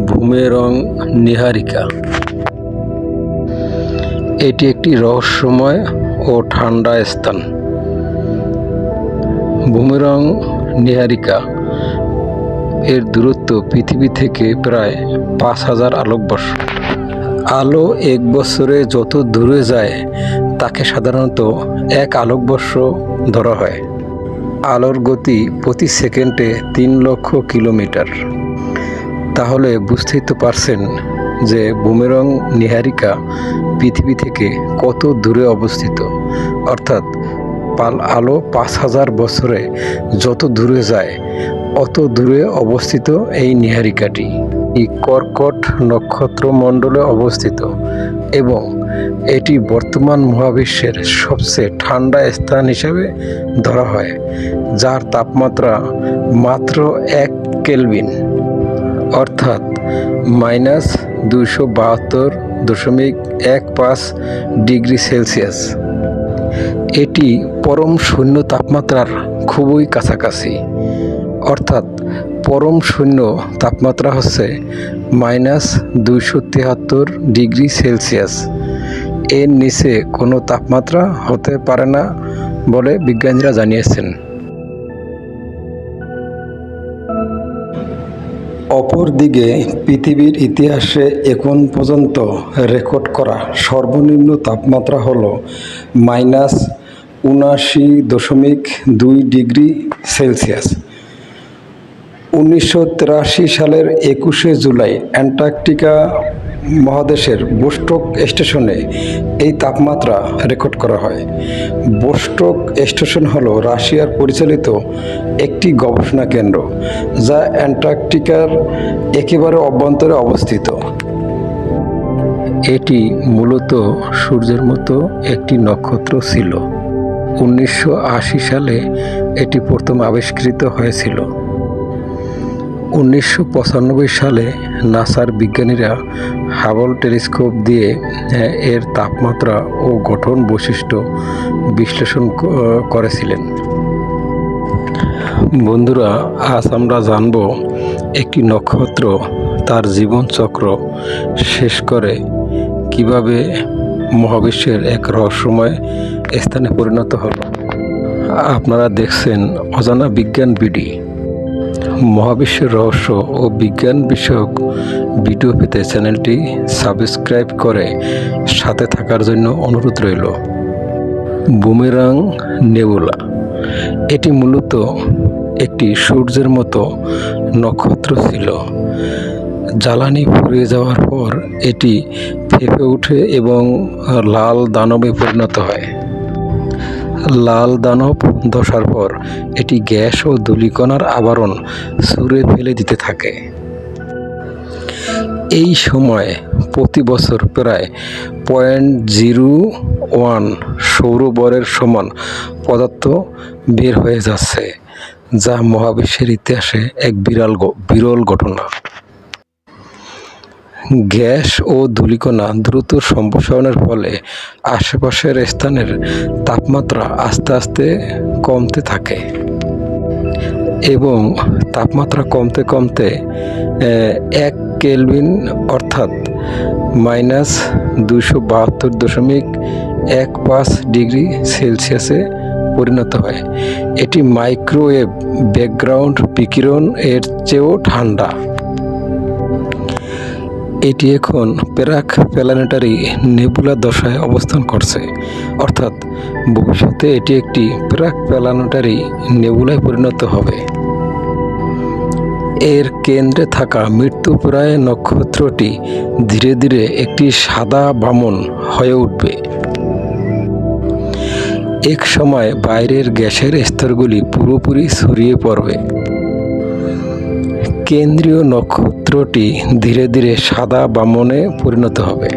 বুমেরং নীহারিকা। এটি একটি রহস্যময় ও ঠান্ডা স্থান। বুমেরং নীহারিকা এর দূরত্ব পৃথিবী থেকে প্রায় ৫,০০০ আলোকবর্ষ। আলো এক বছরে যত দূরে যায় তাকে সাধারণত ১ আলোকবর্ষ ধরা হয়। আলোর গতি প্রতি সেকেন্ডে ৩ লক্ষ কিলোমিটার। তাহলে বুঝতেই তো পারছেন যে বুমেরং নীহারিকা পৃথিবী থেকে কত দূরে অবস্থিত। অর্থাৎ আলো ৫,০০০ বছরে যত দূরে যায় অত দূরে অবস্থিত এই নীহারিকাটি কর্কট নক্ষত্রমণ্ডলে অবস্থিত এবং এটি বর্তমান মহাবিশ্বের সবচেয়ে ঠান্ডা স্থান হিসেবে ধরা হয়, যার তাপমাত্রা মাত্র ১ কেলভিন অর্থাৎ -২৭২.১৫ ডিগ্রি সেলসিয়াস। এটি পরম শূন্য তাপমাত্রার খুবই কাছাকাছি, অর্থাৎ পরম শূন্য তাপমাত্রা হচ্ছে -২৭৩ ডিগ্রি সেলসিয়াস। এর নিচে কোনো তাপমাত্রা হতে পারে না বলে বিজ্ঞানীরা জানিয়েছেন। অপরদিকে পৃথিবীর ইতিহাসে এখন পর্যন্ত রেকর্ড করা সর্বনিম্ন তাপমাত্রা হল -৭৯.২ ডিগ্রি সেলসিয়াস। ১৯৮৩ সালের ২১শে জুলাই অ্যান্টার্কটিকা মহাদেশের বোস্টক স্টেশনে এই তাপমাত্রা রেকর্ড করা হয়। বোস্টক স্টেশন হল রাশিয়ার পরিচালিত একটি গবেষণা কেন্দ্র, যা অ্যান্টার্কটিকার একেবারে অভ্যন্তরে অবস্থিত। এটি মূলত সূর্যের মতো একটি নক্ষত্র ছিল। ১৯৮০ সালে এটি প্রথম আবিষ্কৃত হয়েছিল। ১৯৯৫ সালে নাসার বিজ্ঞানীরা হাবল টেলিস্কোপ দিয়ে এর তাপমাত্রা ও গঠন বৈশিষ্ট্য বিশ্লেষণ করেছিলেন। বন্ধুরা, আজ আমরা জানব একটি নক্ষত্র তার জীবনচক্র শেষ করে কিভাবে মহাবিশ্বের এক রহস্যময় স্থানে পরিণত হলো। আপনারা দেখছেন অজানা বিজ্ঞান বিডি। মহাবিশ্বের রহস্য ও বিজ্ঞান বিষয়ক ভিডিও পেতে চ্যানেলটি সাবস্ক্রাইব করে সাথে থাকার জন্য অনুরোধ রইল। বুমেরাং নেবুলা এটি মূলত একটি সূর্যের মতো নক্ষত্র ছিল। জ্বালানি ফুরিয়ে যাওয়ার পর এটি ফেঁপে ওঠে এবং লাল দানবে পরিণত হয়। লাল দানব ধসার পর এটি গ্যাস ও ধূলিকণার আবরণ ছুঁড়ে ফেলে দিতে থাকে। এই সময় প্রতি বছর প্রায় 0.01 সৌরবরের সমান পদার্থ বের হয়ে যাচ্ছে, যা মহাবিশ্বের ইতিহাসে এক বিরল ঘটনা। গ্যাস ও ধূলিকণা দ্রুত সম্প্রসারণের ফলে আশেপাশের স্থানের তাপমাত্রা আস্তে আস্তে কমতে থাকে এবং তাপমাত্রা কমতে কমতে ১ কেলভিন অর্থাৎ -২৭২.১৫ ডিগ্রি সেলসিয়াসে পরিণত হয়। এটি মাইক্রোওয়েভ ব্যাকগ্রাউন্ড বিকিরণ এর চেয়েও ঠান্ডা। এটি এখন প্রাক প্ল্যানেটারি নেবুলা দশায় অবস্থান করছে, অর্থাৎ ভবিষ্যতে এটি একটি প্রাক প্ল্যানেটারি নেবুলায় পরিণত হবে। এর কেন্দ্রে থাকা মৃত্যুপ্রায় নক্ষত্রটি ধীরে ধীরে একটি সাদা বামন হয়ে উঠবে। এক সময় বাইরের গ্যাসের স্তরগুলি পুরোপুরি ছড়িয়ে পড়বে। কেন্দ্রীয় নক্ষত্রটি ধীরে ধীরে সাদা বামনে পরিণত হবে।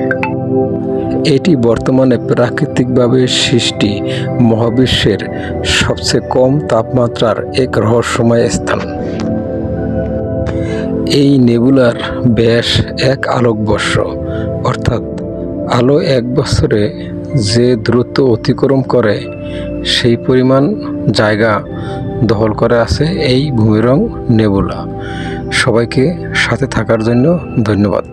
এটি বর্তমানে প্রাকৃতিকভাবে সৃষ্টি মহাবিশ্বের সবচেয়ে কম তাপমাত্রার এক রহস্যময় স্থান। এই নেবুলার ব্যাস ১ আলোকবর্ষ, অর্থাৎ আলো ১ বছরে যে দূরত্ব অতিক্রম করে সেই পরিমাণ জায়গা দখল করে আছে এই বুমেরং নেবুলা। সবাইকে সাথে থাকার জন্য ধন্যবাদ।